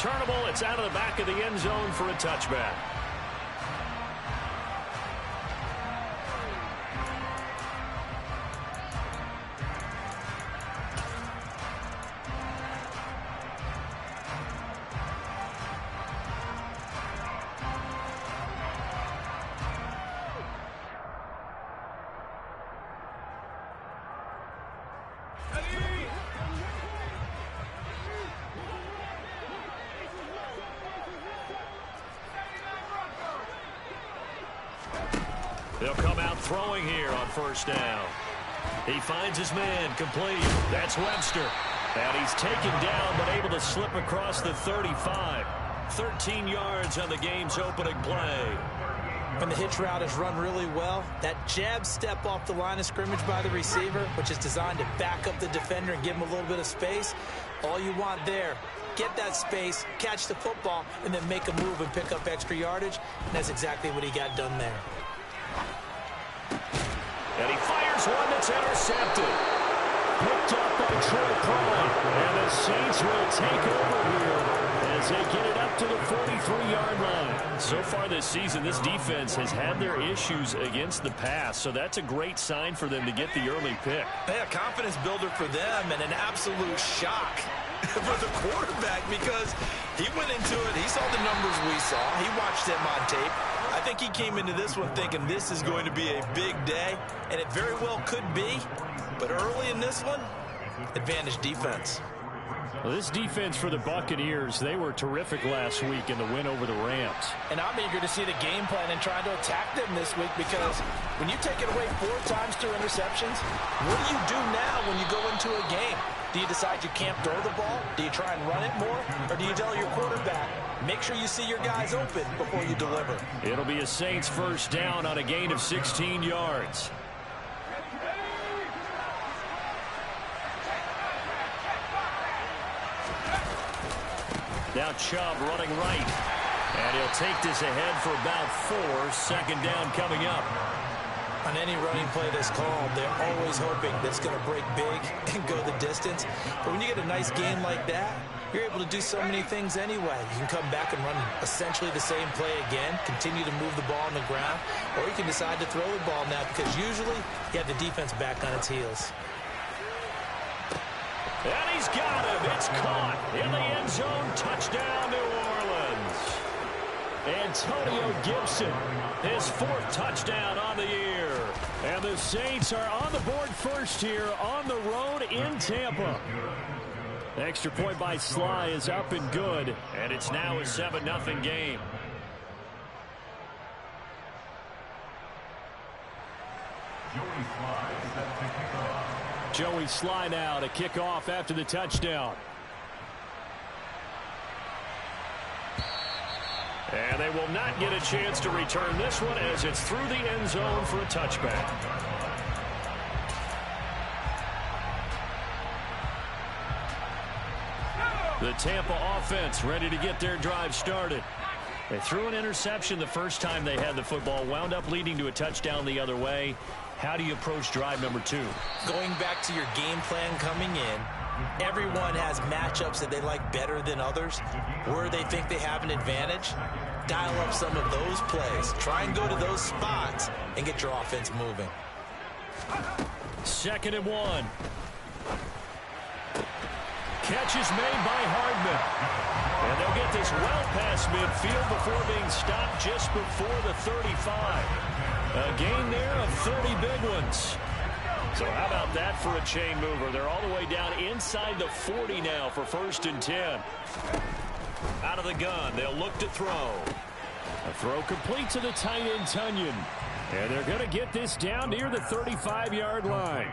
returnable. It's out of the back of the end zone for a touchback. They'll come out throwing here on first down. He finds his man complete. That's Webster. And he's taken down but able to slip across the 35. 13 yards on the game's opening play. When the hitch route is run really well, that jab step off the line of scrimmage by the receiver, which is designed to back up the defender and give him a little bit of space, all you want there, get that space, catch the football, and then make a move and pick up extra yardage. And that's exactly what he got done there. And he fires one that's intercepted. Picked up by Troy Prime. And the Saints will take over here as they get it up to the 43-yard line. So far this season, this defense has had their issues against the pass, so that's a great sign for them to get the early pick. Yeah, confidence builder for them and an absolute shock for the quarterback because he went into it. He saw the numbers we saw. He watched them on tape. I think he came into this one thinking this is going to be a big day, and it very well could be. But early in this one, advantage defense. Well, this defense for the Buccaneers, they were terrific last week in the win over the Rams. And I'm eager to see the game plan and trying to attack them this week because when you take it away 4 times through interceptions, what do you do now when you go into a game? Do you decide you can't throw the ball? Do you try and run it more? Or do you tell your quarterback, make sure you see your guys open before you deliver? It'll be a Saints first down on a gain of 16 yards. Now Chubb running right. And he'll take this ahead for about 4. Second down coming up. On any running play that's called, they're always hoping that it's going to break big and go the distance. But when you get a nice game like that, you're able to do so many things anyway. You can come back and run essentially the same play again, continue to move the ball on the ground, or you can decide to throw the ball now because usually you have the defense back on its heels. And he's got him. It's caught in the end zone. Touchdown, New Orleans. Antonio Gibson, his 4th touchdown on the year. And the Saints are on the board first here on the road in Tampa. The extra point by Sly is up and good. And it's now a 7-0 game. Joey Sly now to kick off after the touchdown. And they will not get a chance to return this one as it's through the end zone for a touchback. The Tampa offense ready to get their drive started. They threw an interception the first time they had the football, wound up leading to a touchdown the other way. How do you approach drive number 2? Going back to your game plan coming in, everyone has matchups that they like better than others, where they think they have an advantage. Dial up some of those plays. Try and go to those spots and get your offense moving. 2nd and 1. Catch is made by Hardman. And they'll get this well past midfield before being stopped just before the 35. A gain there of 30 big ones. So how about that for a chain mover? They're all the way down inside the 40 now for 1st and 10. Out of the gun, they'll look to throw. A throw complete to the tight end, Tunyon. And they're going to get this down near the 35-yard line.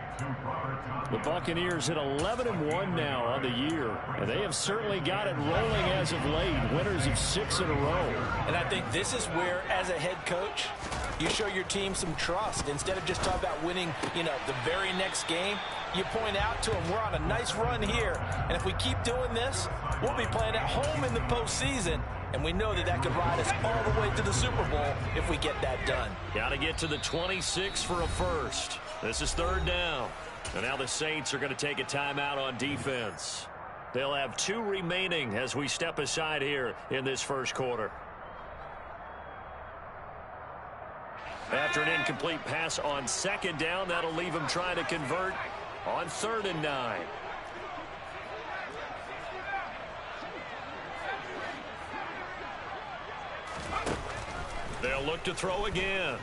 The Buccaneers at 11-1 now on the year. And they have certainly got it rolling as of late. Winners of 6 in a row. And I think this is where, as a head coach, you show your team some trust. Instead of just talking about winning, the very next game, you point out to them, we're on a nice run here. And if we keep doing this, we'll be playing at home in the postseason. And we know that that could ride us all the way to the Super Bowl if we get that done. Got to get to the 26 for a first. This is 3rd down. And now the Saints are going to take a timeout on defense. They'll have 2 remaining as we step aside here in this first quarter. After an incomplete pass on 2nd down, that'll leave them trying to convert on 3rd and 9. They'll look to throw again.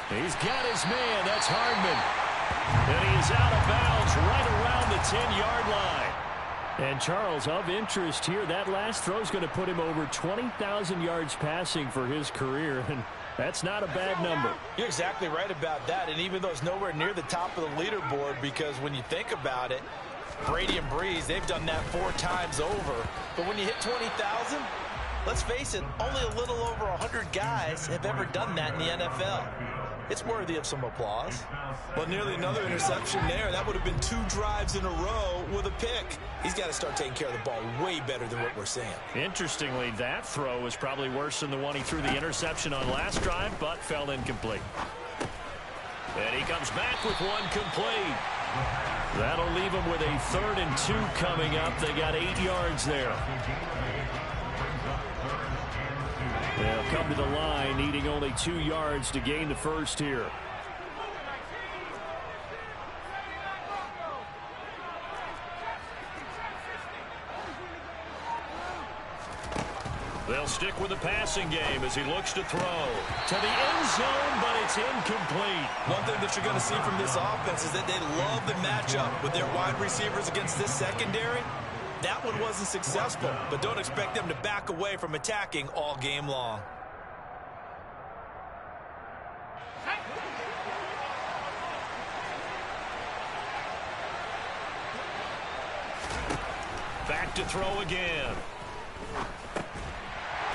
He's got his man. That's Hardman. And he is out of bounds right around the 10-yard line. And, Charles, of interest here, that last throw is going to put him over 20,000 yards passing for his career, and that's not a bad number. You're exactly right about that, and even though it's nowhere near the top of the leaderboard, because when you think about it, Brady and Breeze, they've done that 4 times over. But when you hit 20,000, let's face it, only a little over 100 guys have ever done that in the NFL. It's worthy of some applause. Well, nearly another interception there. That would have been 2 drives in a row with a pick. He's got to start taking care of the ball way better than what we're seeing. Interestingly, that throw was probably worse than the one he threw the interception on last drive, but fell incomplete. And he comes back with one complete. That'll leave him with a 3rd and 2 coming up. They got 8 yards there. They'll come to the line, needing only 2 yards to gain the first here. They'll stick with the passing game as he looks to throw to the end zone, but it's incomplete. One thing that you're going to see from this offense is that they love the matchup with their wide receivers against this secondary. That one wasn't successful, but don't expect them to back away from attacking all game long. Back to throw again.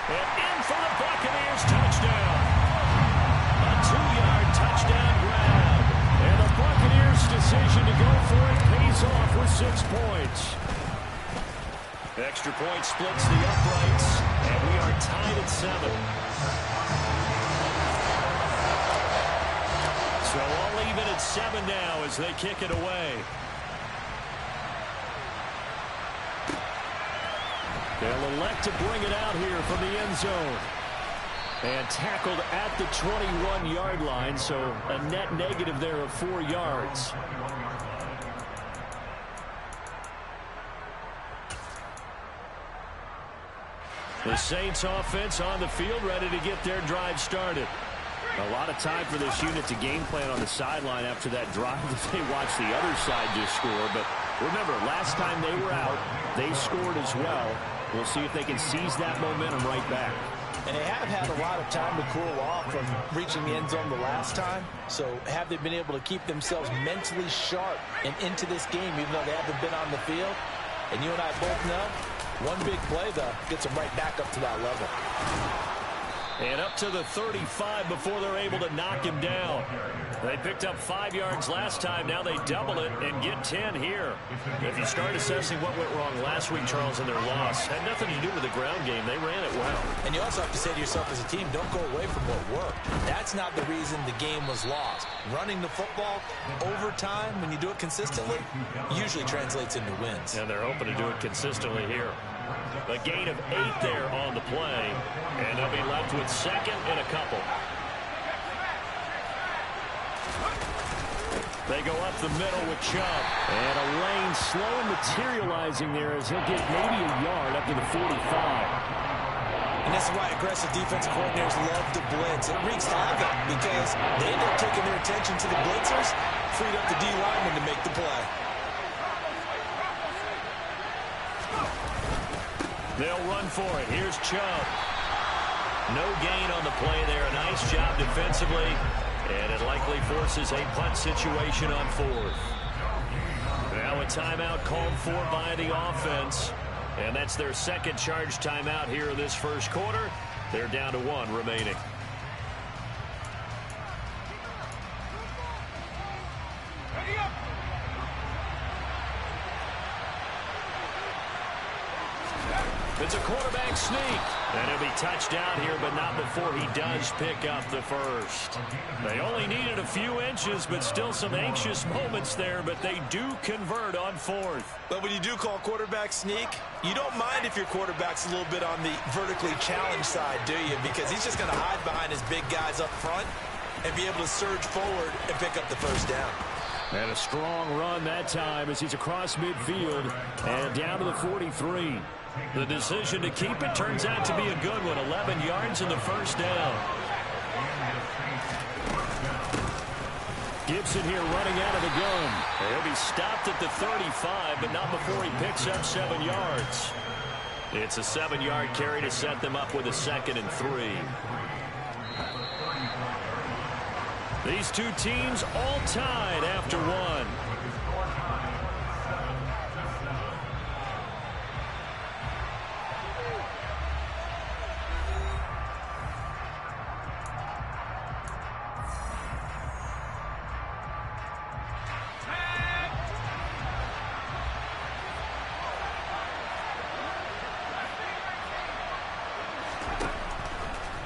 And in for the Buccaneers, touchdown. A 2-yard touchdown grab. And the Buccaneers' decision to go for it pays off with 6 points. Extra point splits the uprights, and we are tied at 7. So all even at 7 now as they kick it away. They'll elect to bring it out here from the end zone. And tackled at the 21-yard line, so a net negative there of 4 yards. The Saints offense on the field, ready to get their drive started. A lot of time for this unit to game plan on the sideline after that drive that they watched the other side just score. But remember, last time they were out, they scored as well. We'll see if they can seize that momentum right back. And they have had a lot of time to cool off from reaching the end zone the last time. So have they been able to keep themselves mentally sharp and into this game, even though they haven't been on the field? And you and I both know, one big play, though, gets them right back up to that level. And up to the 35 before they're able to knock him down. They picked up 5 yards last time. Now they double it and get 10 here. If you start assessing what went wrong last week, Charles, in their loss, had nothing to do with the ground game. They ran it well. And you also have to say to yourself as a team, don't go away from what worked. That's not the reason the game was lost. Running the football over time, when you do it consistently, usually translates into wins. And they're hoping to do it consistently here. A gain of 8 there on the play, and they'll be left with 2nd and a couple. They go up the middle with Chubb. And a lane slow materializing there as he'll get maybe a yard up to the 45. And this is why aggressive defensive coordinators love to blitz. It wreaks havoc because they end up taking their attention to the blitzers, freed up the D lineman to make the play. They'll run for it. Here's Chubb. No gain on the play there. A nice job defensively. And it likely forces a punt situation on 4th. Now a timeout called for by the offense. And that's their 2nd charge timeout here in this first quarter. They're down to 1 remaining. It's a quarterback sneak. And he'll be touched down here, but not before he does pick up the first. They only needed a few inches, but still some anxious moments there, but they do convert on fourth. But when you do call quarterback sneak, you don't mind if your quarterback's a little bit on the vertically challenged side, do you? Because he's just going to hide behind his big guys up front and be able to surge forward and pick up the first down. And a strong run that time as he's across midfield and down to the 43. The decision to keep it turns out to be a good one. 11 yards in the first down. Gibson here running out of the gun. He'll be stopped at the 35, but not before he picks up 7 yards. It's a 7-yard carry to set them up with a 2nd and 3. These two teams all tied after one.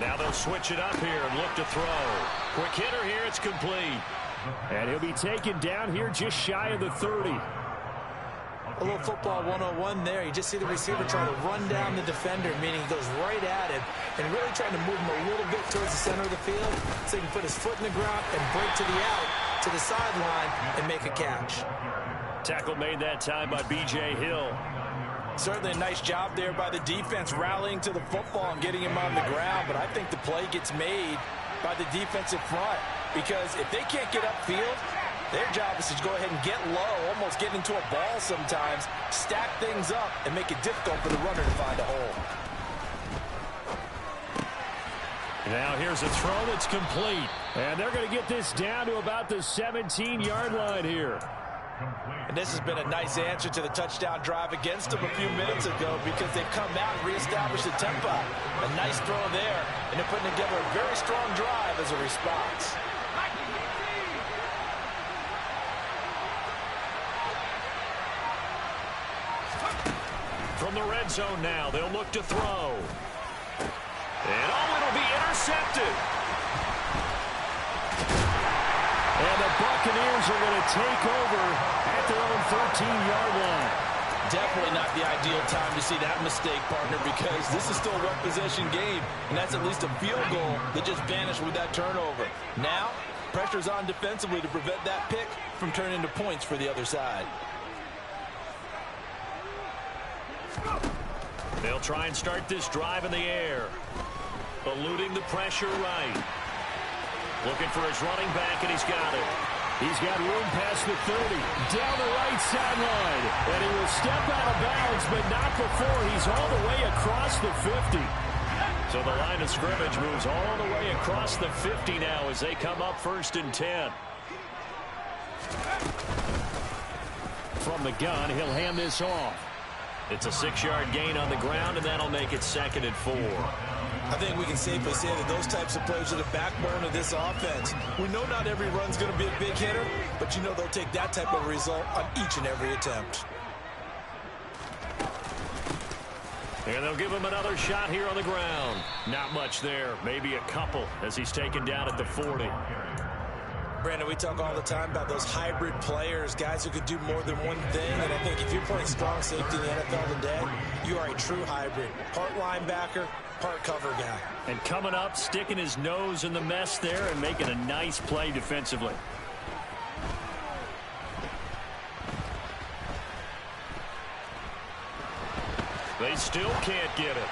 Now they'll switch it up here and look to throw. Quick hitter here, it's complete. And he'll be taken down here just shy of the 30. A little football 101 there. You just see the receiver trying to run down the defender, meaning he goes right at him and really trying to move him a little bit towards the center of the field so he can put his foot in the ground and break to the out, to the sideline, and make a catch. Tackle made that time by B.J. Hill. Certainly a nice job there by the defense rallying to the football and getting him on the ground, but I think the play gets made by the defensive front because if they can't get upfield, their job is to go ahead and get low, almost get into a ball sometimes, stack things up, and make it difficult for the runner to find a hole. Now here's a throw that's complete, and they're going to get this down to about the 17-yard line here. And this has been a nice answer to the touchdown drive against them a few minutes ago because they've come out and reestablished the tempo. A nice throw there, and they're putting together a very strong drive as a response. From the red zone now, they'll look to throw. And it'll be intercepted. And the Buccaneers are going to take over at their own 13-yard line. Definitely not the ideal time to see that mistake, partner, because this is still a one-possession game, and that's at least a field goal that just vanished with that turnover. Now, pressure's on defensively to prevent that pick from turning into points for the other side. They'll try and start this drive in the air. Eluding the pressure right. Looking for his running back, and he's got it. He's got room past the 30, down the right sideline. And he will step out of bounds, but not before he's all the way across the 50. So the line of scrimmage moves all the way across the 50 now as they come up 1st and 10. From the gun, he'll hand this off. It's a 6-yard gain on the ground, and that'll make it 2nd and 4. I think we can safely say that those types of plays are the backbone of this offense. We know not every run's going to be a big hitter, but you know they'll take that type of result on each and every attempt. And they'll give him another shot here on the ground. Not much there, maybe a couple as he's taken down at the 40. Brandon, we talk all the time about those hybrid players, guys who could do more than one thing. And I think if you're playing strong safety in the NFL today, you are a true hybrid. Part linebacker, part cover guy. And coming up, sticking his nose in the mess there and making a nice play defensively. They still can't get it.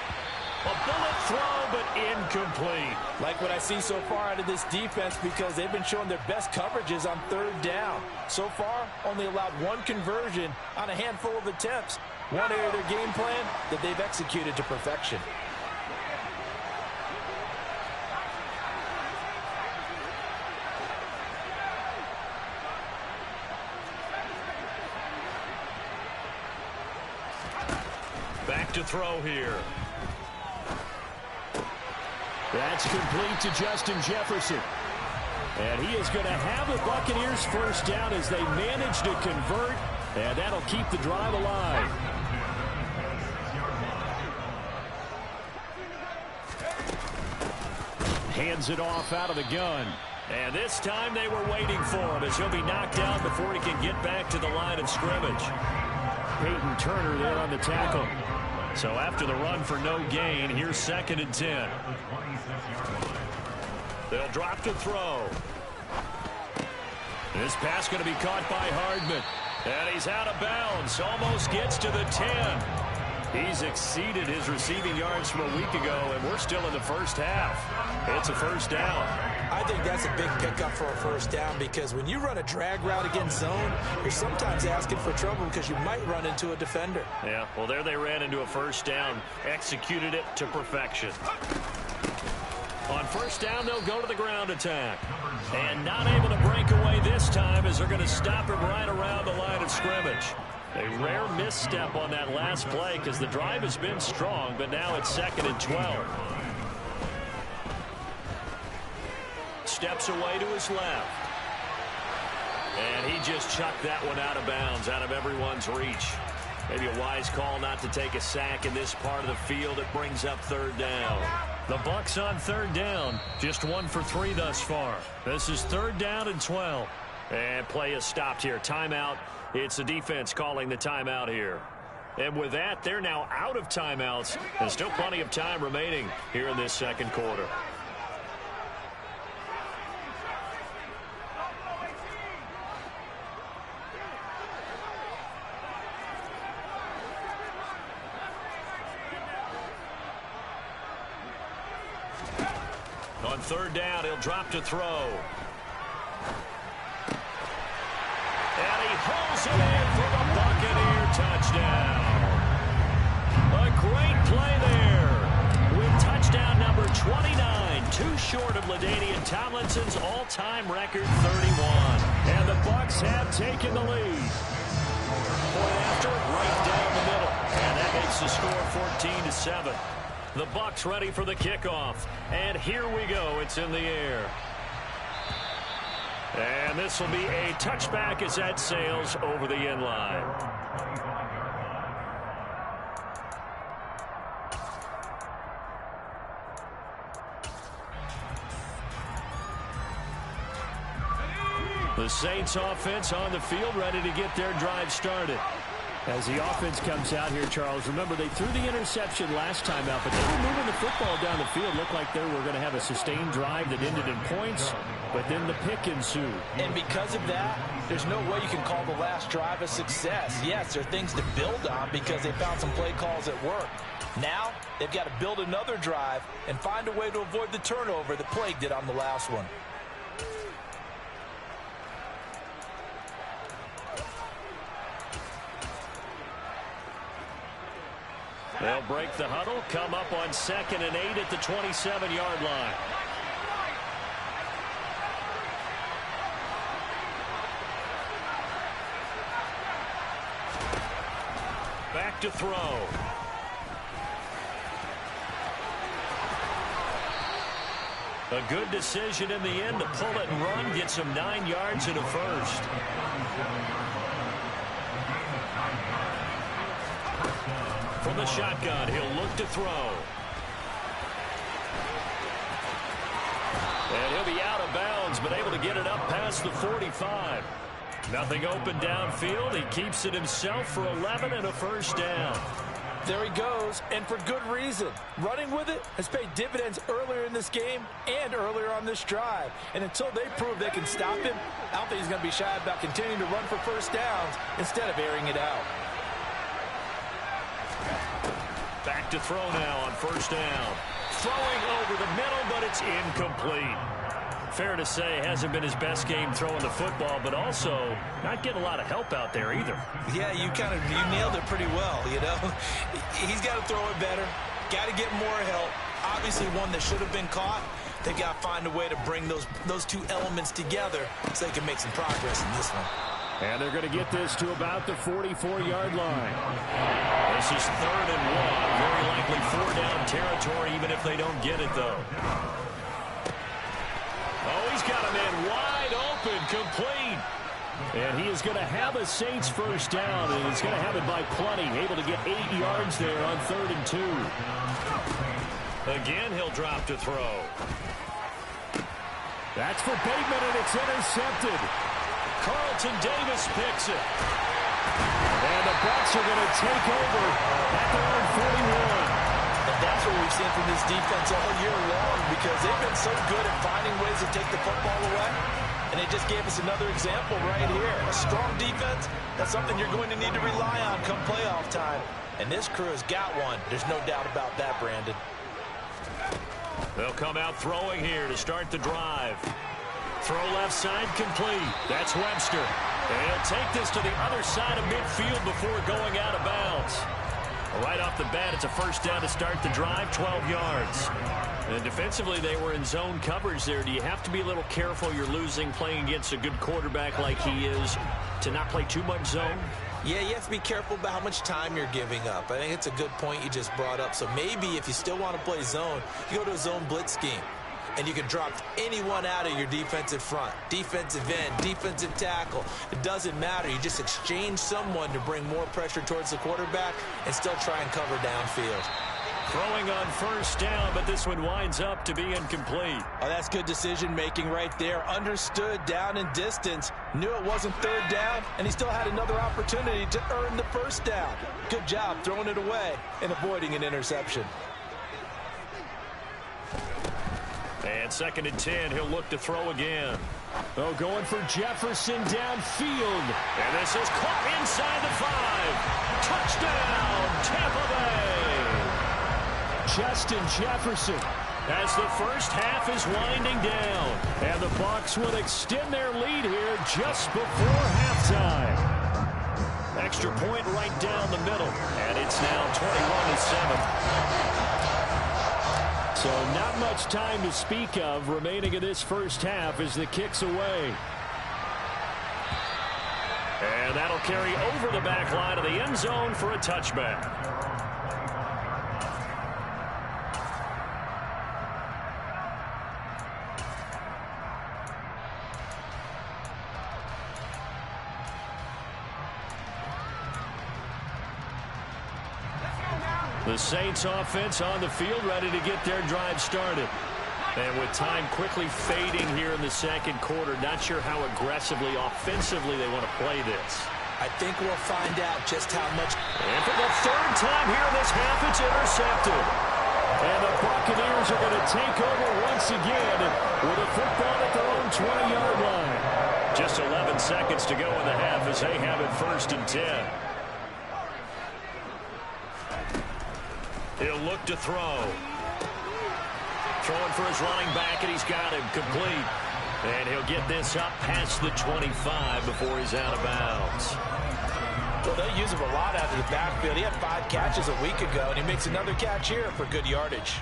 A bullet throw, but incomplete. Like what I see so far out of this defense because they've been showing their best coverages on 3rd down. So far, only allowed one conversion on a handful of attempts. One area of their game plan that they've executed to perfection. Back to throw here. That's complete to Justin Jefferson. And he is going to have the Buccaneers 1st down as they manage to convert. And that'll keep the drive alive. hands it off out of the gun. And this time they were waiting for him as he'll be knocked out before he can get back to the line of scrimmage. Peyton Turner there on the tackle. So after the run for no gain, here's 2nd and 10. They'll drop to throw. This pass going to be caught by Hardman. And he's out of bounds. Almost gets to the 10. He's exceeded his receiving yards from a week ago, and we're still in the first half. It's a first down. I think that's a big pickup for a first down because when you run a drag route against zone, you're sometimes asking for trouble because you might run into a defender. Yeah, well, there they ran into a first down, executed it to perfection. On first down, they'll go to the ground attack. And not able to break away this time as they're going to stop him right around the line of scrimmage. A rare misstep on that last play because the drive has been strong, but now it's 2nd and 12. Steps away to his left. And he just chucked that one out of bounds, out of everyone's reach. Maybe a wise call not to take a sack in this part of the field. It brings up 3rd down. The Bucs on 3rd down. Just 1 for 3 thus far. This is 3rd down and 12. And play is stopped here. Timeout. It's the defense calling the timeout here. And with that, they're now out of timeouts. And still plenty of time remaining here in this 2nd quarter. On 3rd down, he'll drop to throw. And he hauls it in for the Buccaneer touchdown. A great play there with touchdown number 29, too short of LaDainian Tomlinson's all-time record 31. And the Bucs have taken the lead. Point after, right down the middle. And that makes the score 14-7. The Bucs ready for the kickoff. And here we go. It's in the air. And this will be a touchback as that sails over the end line. The Saints offense on the field ready to get their drive started. As the offense comes out here, Charles, remember they threw the interception last time out, but they were moving the football down the field. Looked like they were going to have a sustained drive that ended in points, but then the pick ensued. And because of that, there's no way you can call the last drive a success. Yes, there are things to build on because they found some play calls that work. Now, they've got to build another drive and find a way to avoid the turnover that plagued it on the last one. They'll break the huddle, come up on 2nd and 8 at the 27-yard line. Back to throw. A good decision in the end to pull it and run, get some 9 yards and a first. From the shotgun, he'll look to throw. And he'll be out of bounds, but able to get it up past the 45. Nothing open downfield. He keeps it himself for 11 and a first down. There he goes, and for good reason. Running with it has paid dividends earlier in this game and earlier on this drive. And until they prove they can stop him, I don't think he's going to be shy about continuing to run for first downs instead of airing it out. Back to throw now on first down. Throwing over the middle, but it's incomplete. Fair to say, hasn't been his best game throwing the football, but also not getting a lot of help out there either. Yeah, you nailed it pretty well, you know. He's got to throw it better, got to get more help. Obviously one that should have been caught. They've got to find a way to bring those two elements together so they can make some progress in this one. And they're going to get this to about the 44-yard line. This is 3rd and 1. Very likely 4-down territory, even if they don't get it, though. Oh, he's got a man wide open, complete. And he is going to have a Saints first down, and he's going to have it by plenty. Able to get 8 yards there on 3rd and 2. Again, he'll drop to throw. That's for Bateman, and it's intercepted. Carlton Davis picks it. And the Bucs are going to take over at their own 41. And that's what we've seen from this defense all year long, because they've been so good at finding ways to take the football away. And they just gave us another example right here. A strong defense, that's something you're going to need to rely on come playoff time. And this crew has got one. There's no doubt about that, Brandon. They'll come out throwing here to start the drive. Throw left side complete. That's Webster. And he'll take this to the other side of midfield before going out of bounds. Right off the bat, it's a first down to start the drive, 12 yards. And defensively, they were in zone coverage there. Do you have to be a little careful? You're losing playing against a good quarterback like he is to not play too much zone? Yeah, you have to be careful about how much time you're giving up. I think it's a good point you just brought up. So maybe if you still want to play zone, you go to a zone blitz scheme. And you can drop anyone out of your defensive front. Defensive end, defensive tackle. It doesn't matter. You just exchange someone to bring more pressure towards the quarterback and still try and cover downfield. Throwing on first down, but this one winds up to be incomplete. Oh, that's good decision-making right there. Understood down and distance. Knew it wasn't third down, and he still had another opportunity to earn the first down. Good job throwing it away and avoiding an interception. And 2nd and 10, he'll look to throw again. Oh, going for Jefferson downfield. And this is caught inside the 5. Touchdown, Tampa Bay. Justin Jefferson as the first half is winding down. And the Bucs will extend their lead here just before halftime. Extra point right down the middle. And it's now 21-7. So not much time to speak of remaining in this first half as the kick's away. And that'll carry over the back line of the end zone for a touchback. The Saints offense on the field ready to get their drive started. And with time quickly fading here in the second quarter, not sure how aggressively, offensively they want to play this. I think we'll find out just how much. And for the third time here in this half, it's intercepted. And the Buccaneers are going to take over once again with a football at their own 20-yard line. Just 11 seconds to go in the half as they have it 1st and 10. He'll look to throw. Throwing for his running back, and he's got him complete. And he'll get this up past the 25 before he's out of bounds. Well, they use him a lot out of the backfield. He had 5 catches a week ago, and he makes another catch here for good yardage.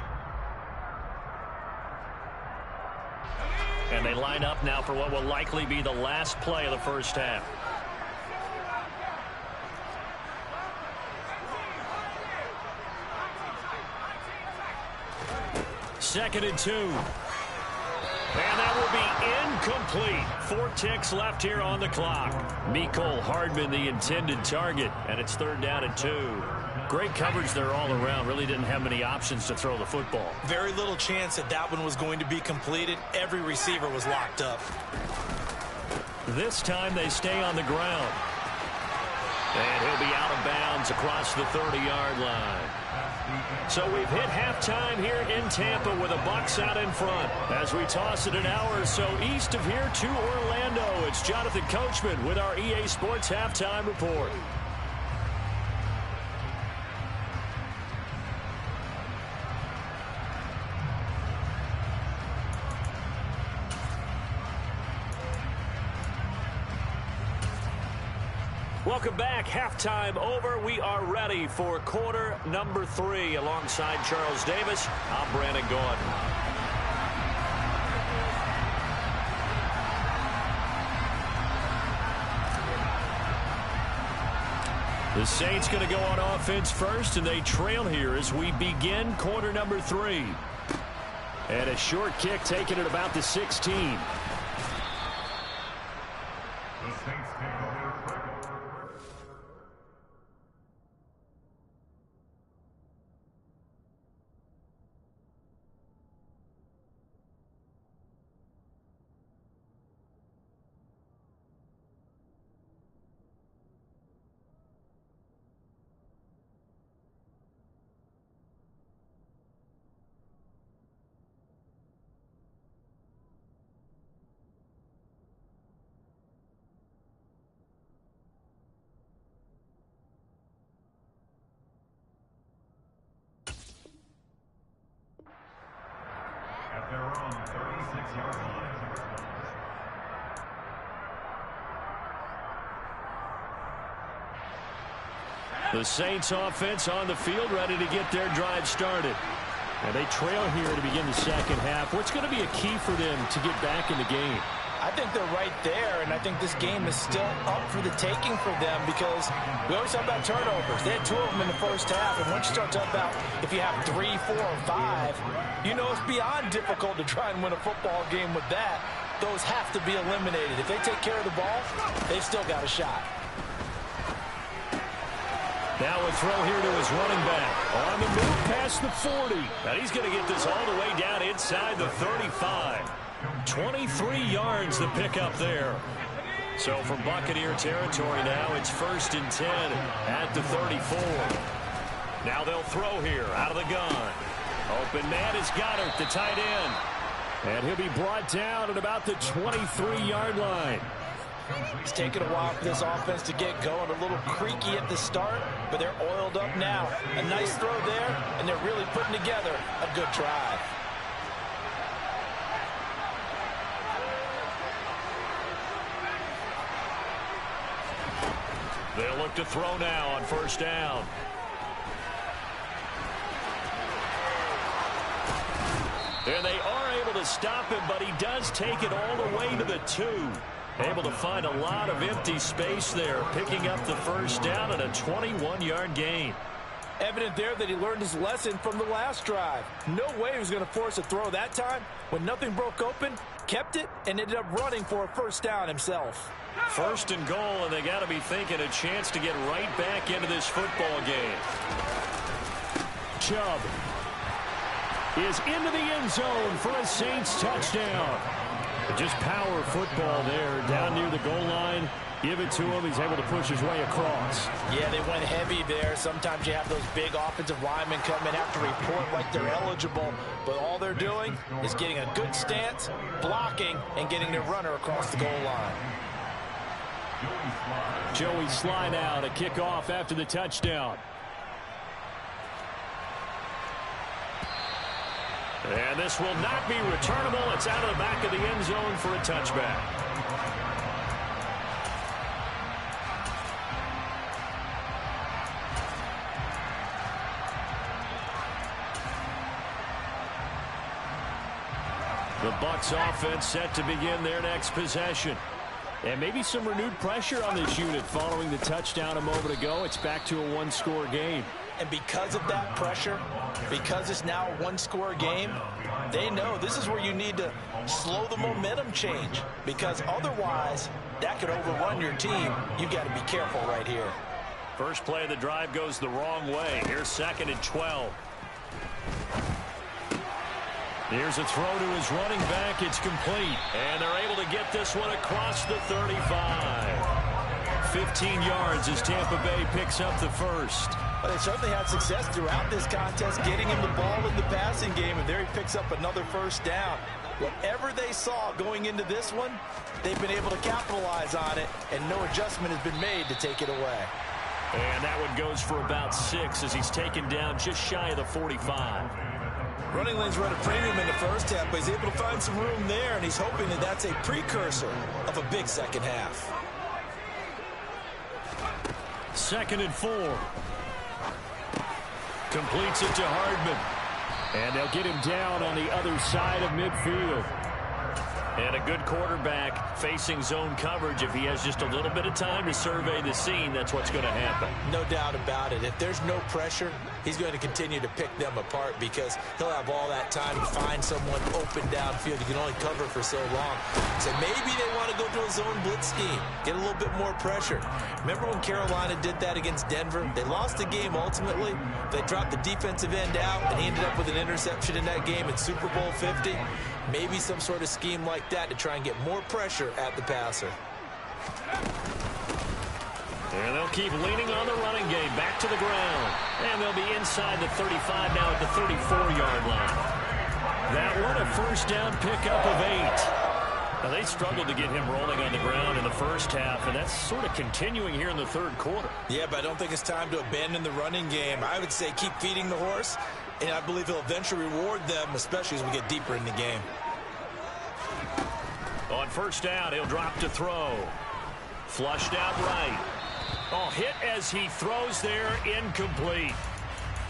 And they line up now for what will likely be the last play of the first half. 2nd and 2. And that will be incomplete. 4 ticks left here on the clock. Mecole Hardman, the intended target, and it's 3rd down and 2. Great coverage there all around. Really didn't have many options to throw the football. Very little chance that that one was going to be completed. Every receiver was locked up. This time they stay on the ground. And he'll be out of bounds across the 30-yard line. So we've hit halftime here in Tampa with the Bucs out in front. As we toss it an hour or so east of here to Orlando, it's Jonathan Coachman with our EA Sports Halftime Report. Welcome back. Halftime over. We are ready for quarter number 3. Alongside Charles Davis, I'm Brandon Gordon. The Saints going to go on offense first, and they trail here as we begin quarter number 3. And a short kick taken at about the 16. The Saints offense on the field, ready to get their drive started. And they trail here to begin the second half. What's going to be a key for them to get back in the game? I think they're right there, and I think this game is still up for the taking for them because we always talk about turnovers. They had 2 of them in the first half, and once you start talking about if you have 3, 4, or 5, you know it's beyond difficult to try and win a football game with that. Those have to be eliminated. If they take care of the ball, they've still got a shot. Now a throw here to his running back. On the move past the 40. And he's going to get this all the way down inside the 35. 23 yards to pick up there. So from Buccaneer territory now, it's 1st and 10 at the 34. Now they'll throw here out of the gun. Open man is Goddard, the tight end. And he'll be brought down at about the 23-yard line. It's taken a while for this offense to get going. A little creaky at the start, but they're oiled up now. A nice throw there, and they're really putting together a good drive. They'll look to throw now on 1st down. And they are able to stop him, but he does take it all the way to the 2. Able to find a lot of empty space there, picking up the 1st down and a 21-yard gain. Evident there that he learned his lesson from the last drive. No way he was going to force a throw that time. When nothing broke open, kept it, and ended up running for a 1st down himself. 1st and goal, and they got to be thinking a chance to get right back into this football game. Chubb is into the end zone for a Saints touchdown. Just power football there down near the goal line. Give it to him. He's able to push his way across. Yeah, they went heavy there. Sometimes you have those big offensive linemen come in, have to report like they're eligible. But all they're doing is getting a good stance, blocking, and getting their runner across the goal line. Joey Slye now to kick off after the touchdown. And this will not be returnable. It's out of the back of the end zone for a touchback. The Bucs offense set to begin their next possession. And maybe some renewed pressure on this unit following the touchdown a moment ago. It's back to a 1-score game. And because of that pressure, because it's now a 1-score game, they know this is where you need to slow the momentum change. Because otherwise, that could overrun your team. You've got to be careful right here. First play of the drive goes the wrong way. Here's 2nd and 12. Here's a throw to his running back. It's complete. And they're able to get this one across the 35. 15 yards as Tampa Bay picks up the 1st. Well, they certainly had success throughout this contest, getting him the ball in the passing game, and there he picks up another 1st down. Whatever they saw going into this one, they've been able to capitalize on it, and no adjustment has been made to take it away. And that one goes for about 6 as he's taken down just shy of the 45. Running lanes run a premium in the first half, but he's able to find some room there, and he's hoping that that's a precursor of a big second half. 2nd and 4. Completes it to Hardman. And they'll get him down on the other side of midfield. And a good quarterback facing zone coverage. If he has just a little bit of time to survey the scene, that's what's going to happen. No doubt about it. If there's no pressure, he's going to continue to pick them apart because he'll have all that time to find someone open downfield. You can only cover for so long. So maybe they want to go to a zone blitz scheme, get a little bit more pressure. Remember when Carolina did that against Denver? They lost the game ultimately. They dropped the defensive end out, and he ended up with an interception in that game in Super Bowl 50. Maybe some sort of scheme like that to try and get more pressure at the passer. And they'll keep leaning on the running game back to the ground. And they'll be inside the 35 now at the 34-yard line. That one a 1st down pickup of 8. Now, they struggled to get him rolling on the ground in the first half, and that's sort of continuing here in the 3rd quarter. Yeah, but I don't think it's time to abandon the running game. I would say keep feeding the horse, and I believe he'll eventually reward them, especially as we get deeper in the game. On first down, he'll drop to throw. Flushed out right. Oh, hit as he throws there, incomplete.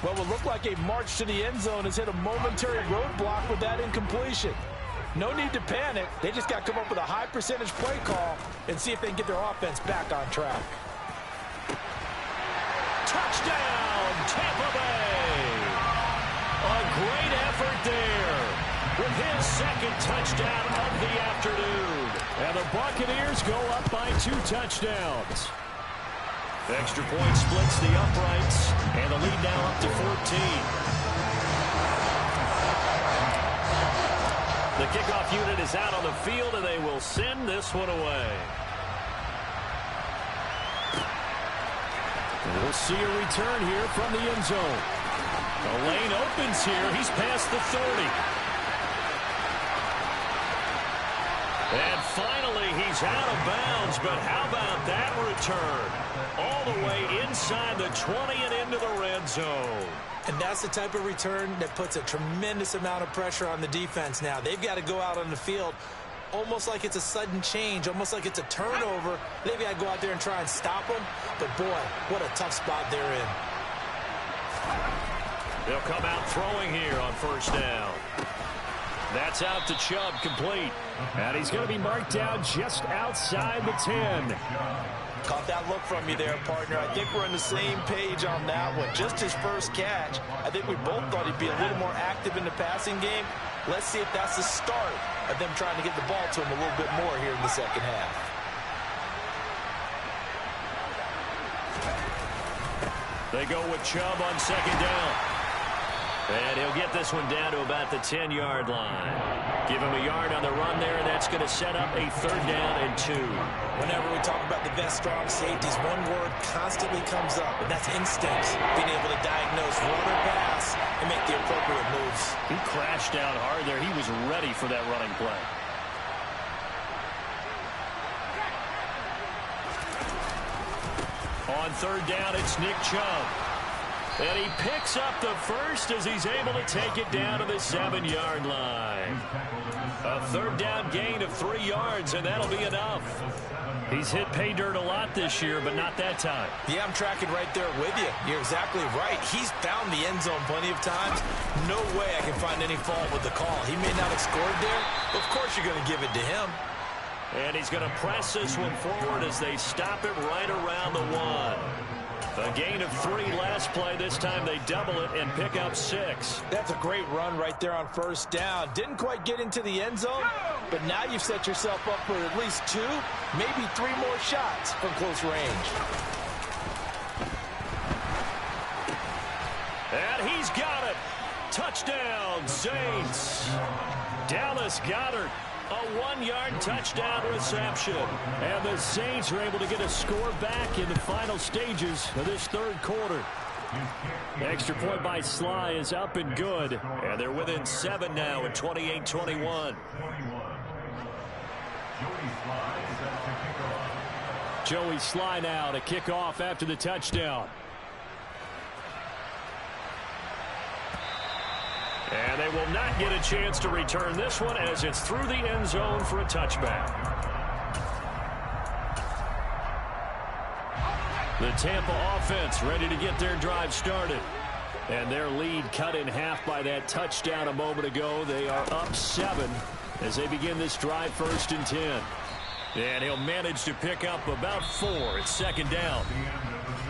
Well, what looked like a march to the end zone has hit a momentary roadblock with that incompletion. No need to panic. They just got to come up with a high percentage play call and see if they can get their offense back on track. Touchdown, Tampa Bay. A great effort there with his second touchdown of the afternoon. And the Buccaneers go up by 2 touchdowns. Extra point splits the uprights, and the lead now up to 14. The kickoff unit is out on the field, and they will send this one away. And we'll see a return here from the end zone. The lane opens here. He's past the 30. And finally, he's out of bounds, but how about that return? All the way inside the 20 and into the red zone. And that's the type of return that puts a tremendous amount of pressure on the defense now. They've got to go out on the field almost like it's a sudden change, almost like it's a turnover. They've got to go out there and try and stop them. But, boy, what a tough spot they're in. They'll come out throwing here on first down. That's out to Chubb, complete. And he's going to be marked down just outside the 10. Caught that look from you there, partner. I think we're on the same page on that one. Just his first catch. I think we both thought he'd be a little more active in the passing game. Let's see if that's the start of them trying to get the ball to him a little bit more here in the second half. They go with Chubb on second down. And he'll get this one down to about the 10-yard line. Give him a yard on the run there, and that's going to set up a 3rd down and 2. Whenever we talk about the best strong safeties, one word constantly comes up, and that's instincts. Being able to diagnose run or pass and make the appropriate moves. He crashed down hard there. He was ready for that running play. On 3rd down, it's Nick Chubb. And he picks up the first as he's able to take it down to the 7-yard line. A 3rd down gain of 3 yards, and that'll be enough. He's hit pay dirt a lot this year, but not that time. Yeah, I'm tracking right there with you. You're exactly right. He's found the end zone plenty of times. No way I can find any fault with the call. He may not have scored there, but of course you're going to give it to him. And he's going to press this one forward as they stop it right around the 1. A gain of 3 last play. This time they double it and pick up 6. That's a great run right there on first down. Didn't quite get into the end zone, but now you've set yourself up for at least 2, maybe 3 more shots from close range. And he's got it. Touchdown, Saints. Dallas Goedert. A 1-yard touchdown reception. And the Saints are able to get a score back in the final stages of this 3rd quarter. Extra point by Sly is up and good. And they're within 7 now at 28-21. Joey Sly now to kick off after the touchdown. And they will not get a chance to return this one as it's through the end zone for a touchback. The Tampa offense ready to get their drive started. And their lead cut in half by that touchdown a moment ago. They are up 7 as they begin this drive 1st and 10. And he'll manage to pick up about 4 at 2nd down.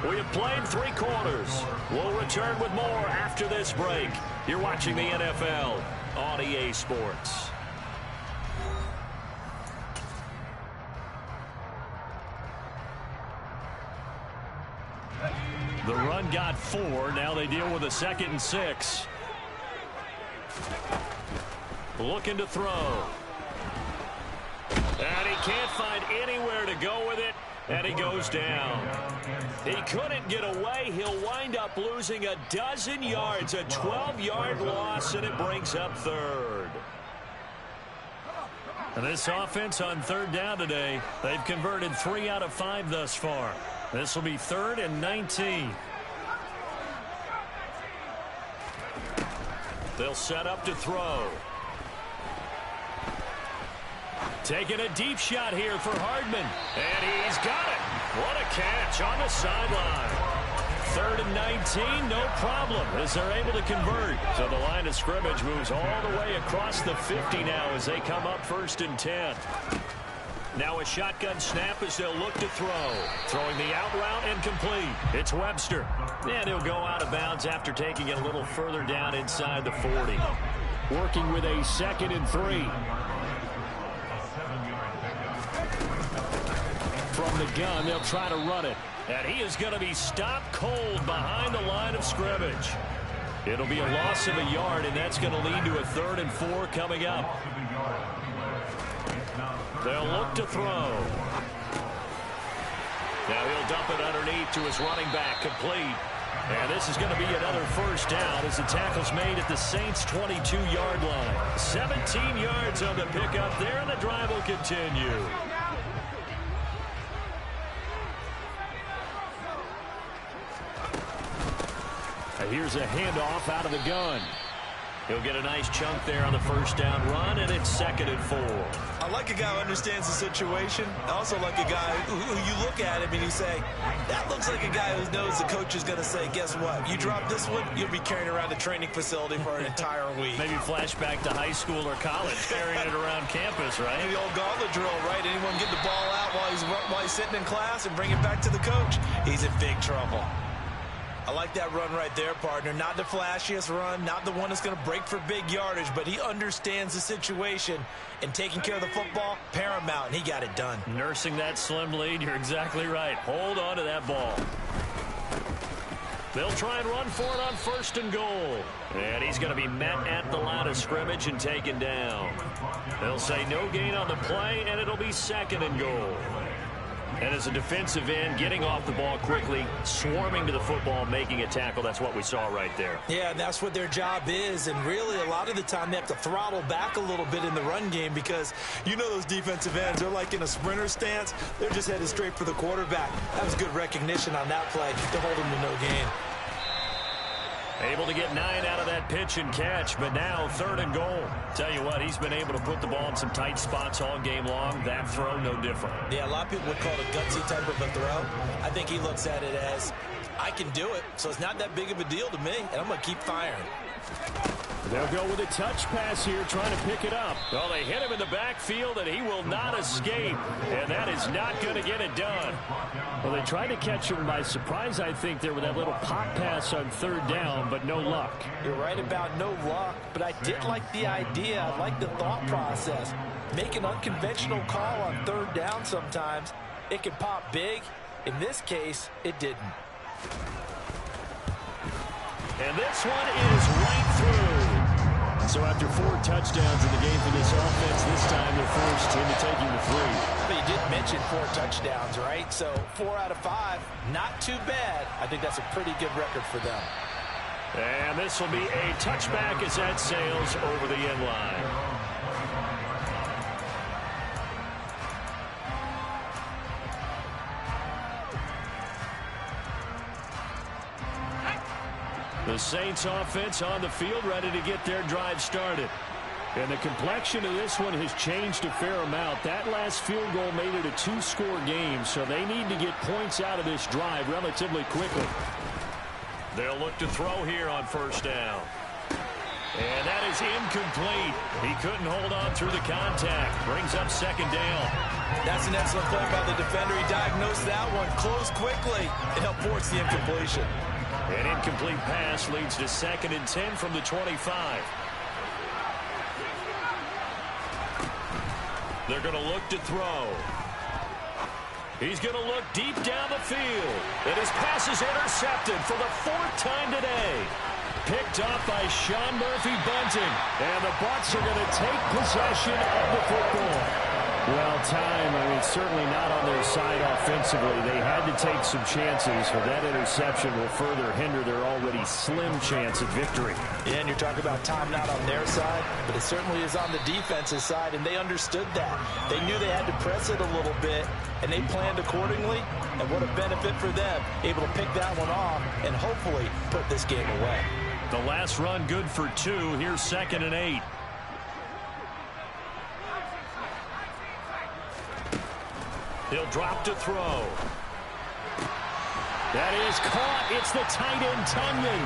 We have played 3 quarters. We'll return with more after this break. You're watching the NFL on EA Sports. The run got 4. Now they deal with a 2nd and 6. Looking to throw. And he can't find anywhere to go with it. And he goes down. He couldn't get away. He'll wind up losing a dozen yards, a 12-yard loss, and it brings up 3rd. And this offense on 3rd down today, they've converted 3 out of 5 thus far. This will be 3rd and 19. They'll set up to throw. Taking a deep shot here for Hardman. And he's got it. What a catch on the sideline. 3rd and 19, no problem, as they're able to convert. So the line of scrimmage moves all the way across the 50 now as they come up 1st and 10. Now a shotgun snap as they'll look to throw. Throwing the out route and complete. It's Webster. And he'll go out of bounds after taking it a little further down inside the 40. Working with a 2nd and 3. From the gun, they'll try to run it. And he is going to be stopped cold behind the line of scrimmage. It'll be a loss of a yard, and that's going to lead to a 3rd and 4 coming up. They'll look to throw. Now he'll dump it underneath to his running back, complete. And this is going to be another 1st down as the tackle's made at the Saints' 22-yard line. 17 yards on the pickup there, and the drive will continue. Here's a handoff out of the gun. He'll get a nice chunk there on the 1st down run, and it's 2nd and 4. I like a guy who understands the situation. I also like a guy who you look at him and you say, that looks like a guy who knows the coach is going to say, guess what? You drop this one, you'll be carrying around the training facility for an entire week. Maybe flashback to high school or college, carrying it around campus, right? The old gauntlet drill, right? Anyone get the ball out while he's sitting in class and bring it back to the coach? He's in big trouble. I like that run right there, partner. Not the flashiest run, not the one that's going to break for big yardage, but he understands the situation, and taking care of the football, paramount, and he got it done. Nursing that slim lead, you're exactly right. Hold on to that ball. They'll try and run for it on 1st and goal. And he's going to be met at the line of scrimmage and taken down. They'll say no gain on the play, and it'll be 2nd and goal. And as a defensive end, getting off the ball quickly, swarming to the football, making a tackle. That's what we saw right there. Yeah, and that's what their job is. And really, a lot of the time, they have to throttle back a little bit in the run game because you know those defensive ends, they're like in a sprinter stance. They're just headed straight for the quarterback. That was good recognition on that play to hold him to no gain. Able to get 9 out of that pitch and catch, but now 3rd and goal. Tell you what, he's been able to put the ball in some tight spots all game long. That throw, no different. Yeah, a lot of people would call it a gutsy type of a throw. I think he looks at it as, I can do it, so it's not that big of a deal to me, and I'm going to keep firing. They'll go with a touch pass here, trying to pick it up. Well, they hit him in the backfield, and he will not escape. And that is not going to get it done. Well, they tried to catch him by surprise, I think, there with that little pop pass on 3rd down, but no luck. You're right about no luck, but I did like the idea. I like the thought process. Make an unconventional call on 3rd down sometimes. It can pop big. In this case, it didn't. And this one is right through. So after 4 touchdowns in the game for this offense, this time they're forced into taking the 3. But you did mention 4 touchdowns, right? So 4 out of 5, not too bad. I think that's a pretty good record for them. And this will be a touchback as that sails over the end line. The Saints offense on the field, ready to get their drive started. And the complexion of this one has changed a fair amount. That last field goal made it a 2-score game, so they need to get points out of this drive relatively quickly. They'll look to throw here on 1st down. And that is incomplete. He couldn't hold on through the contact. Brings up 2nd down. That's an excellent play by the defender. He diagnosed that one, closed quickly, and helped force the incompletion. An incomplete pass leads to 2nd and 10 from the 25. They're going to look to throw. He's going to look deep down the field. And his pass is intercepted for the 4th time today. Picked up by Sean Murphy-Bunting. And the Bucs are going to take possession of the football. Well, time, I mean, certainly not on their side offensively. They had to take some chances, but that interception will further hinder their already slim chance of victory. Yeah, and you're talking about time not on their side, but it certainly is on the defensive side, and they understood that. They knew they had to press it a little bit, and they planned accordingly, and what a benefit for them, able to pick that one off and hopefully put this game away. The last run good for 2. Here's 2nd and 8. He'll drop to throw. That is caught. It's the tight end, Tunyon.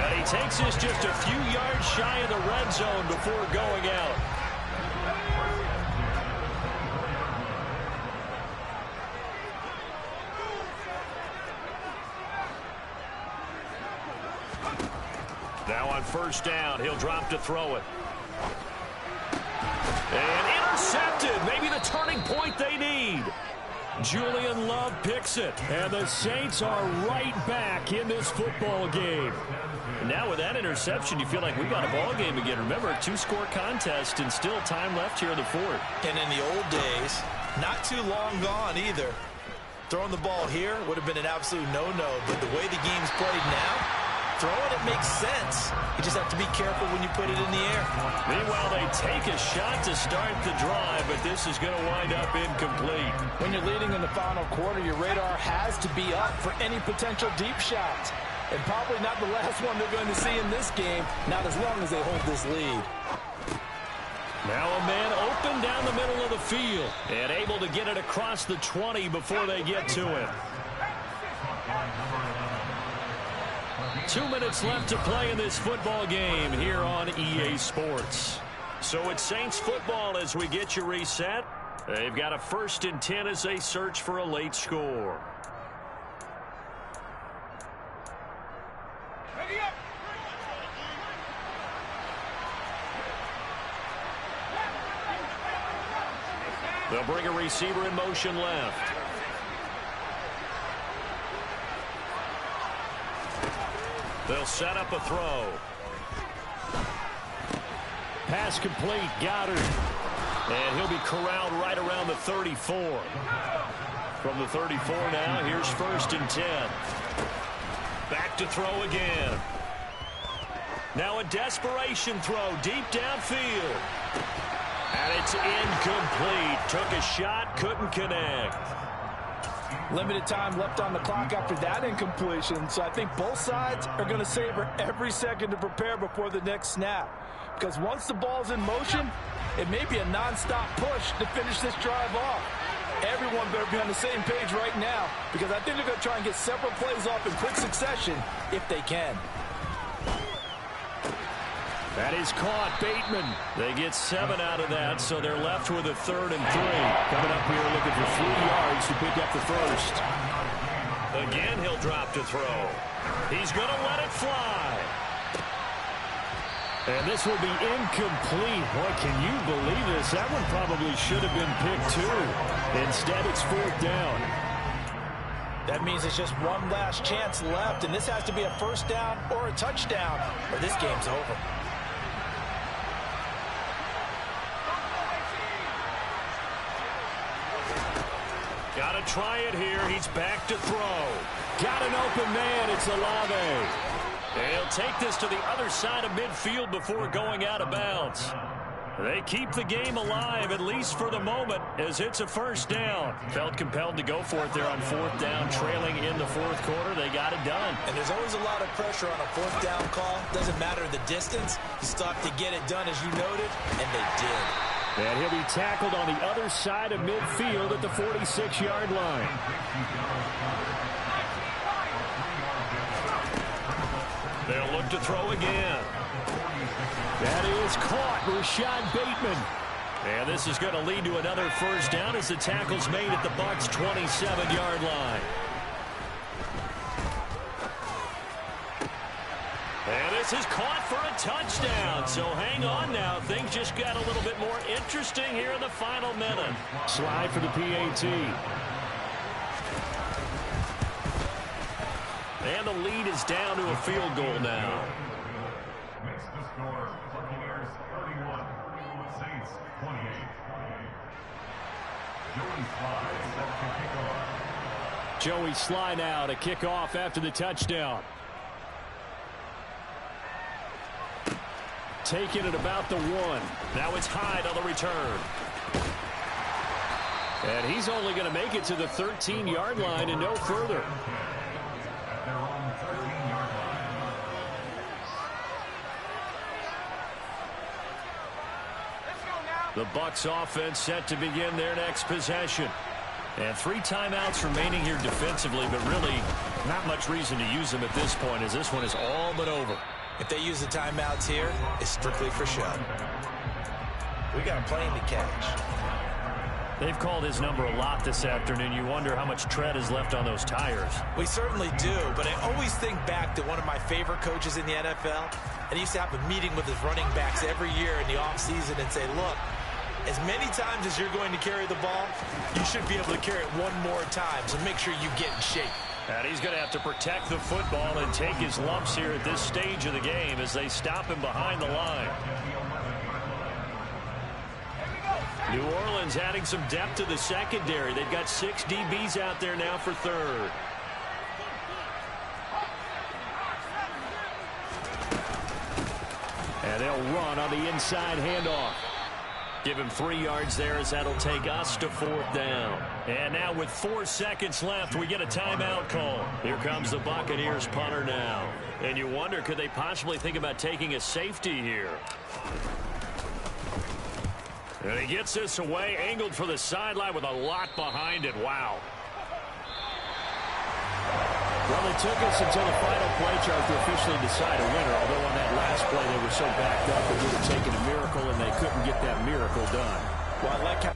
And he takes this just a few yards shy of the red zone before going out. Now on first down, he'll drop to throw it. And intercepted. Maybe the turning point they need. Julian Love picks it, and the Saints are right back in this football game. And now with that interception, you feel like we got a ball game again. Remember, a 2-score contest and still time left here in the fourth. And in the old days, not too long gone either. Throwing the ball here would have been an absolute no-no, but the way the game's played now, throwing it makes sense. You just have to be careful when you put it in the air. Meanwhile, they take a shot to start the drive, but this is going to wind up incomplete. When you're leading in the final quarter, your radar has to be up for any potential deep shots. And probably not the last one they're going to see in this game, not as long as they hold this lead. Now a man open down the middle of the field and able to get it across the 20 before they get to it. 2 minutes left to play in this football game here on EA Sports. So it's Saints football as we get you reset. They've got a 1st and 10 as they search for a late score. They'll bring a receiver in motion left. They'll set up a throw. Pass complete. Goddard. And he'll be corralled right around the 34. From the 34 now, here's 1st and 10. Back to throw again. Now a desperation throw deep downfield. And it's incomplete. Took a shot, couldn't connect. Limited time left on the clock after that incompletion, so I think both sides are going to savor every second to prepare before the next snap. Because once the ball's in motion, it may be a non-stop push to finish this drive off. Everyone better be on the same page right now, because I think they're going to try and get several plays off in quick succession if they can. That is caught. Bateman. They get 7 out of that, so they're left with a 3rd and 3. Coming up here looking for 3 yards to pick up the first. Again, he'll drop to throw. He's going to let it fly. And this will be incomplete. Boy, can you believe this? That one probably should have been picked too. Instead, it's 4th down. That means it's just one last chance left, and this has to be a 1st down or a touchdown, or this game's over. Got to try it here. He's back to throw. Got an open man. It's Olave. They'll take this to the other side of midfield before going out of bounds. They keep the game alive, at least for the moment, as it's a 1st down. Felt compelled to go for it there on 4th down, trailing in the 4th quarter. They got it done. And there's always a lot of pressure on a 4th down call. Doesn't matter the distance. You still have to get it done, as you noted, and they did. And he'll be tackled on the other side of midfield at the 46-yard line. They'll look to throw again. That is caught. Rashad Bateman. And this is going to lead to another 1st down as the tackle's made at the Bucs' 27-yard line. And this is caught for a touchdown. So hang on now. Things just got a little bit more interesting here in the final minute. Slide for the PAT. And the lead is down to a field goal now. Makes the score Buccaneers 31, Saints 28. Joey Sly set to kick off. Joey Sly now to kick off after the touchdown. Taking it about the 1. Now it's Hyde on the return. And he's only going to make it to the 13-yard line and no further. At their own 13-yard line. The Bucs offense set to begin their next possession. And 3 timeouts remaining here defensively, but really not much reason to use them at this point as this one is all but over. If they use the timeouts here, it's strictly for show. We got a plane to catch. They've called his number a lot this afternoon. You wonder how much tread is left on those tires. We certainly do, but I always think back to one of my favorite coaches in the NFL. And he used to have a meeting with his running backs every year in the offseason and say, look, as many times as you're going to carry the ball, you should be able to carry it one more time, so make sure you get in shape. And he's going to have to protect the football and take his lumps here at this stage of the game as they stop him behind the line. New Orleans adding some depth to the secondary. They've got 6 DBs out there now for third. And they'll run on the inside handoff. Give him 3 yards there as that'll take us to 4th down. And now with 4 seconds left, we get a timeout call. Here comes the Buccaneers punter now. And you wonder, could they possibly think about taking a safety here? And he gets this away, angled for the sideline with a lot behind it. Wow. Well, it took us until the final play chart to officially decide a winner, although on that last play they were so backed up it would have taken a miracle, and they couldn't get that miracle done. Well, I like how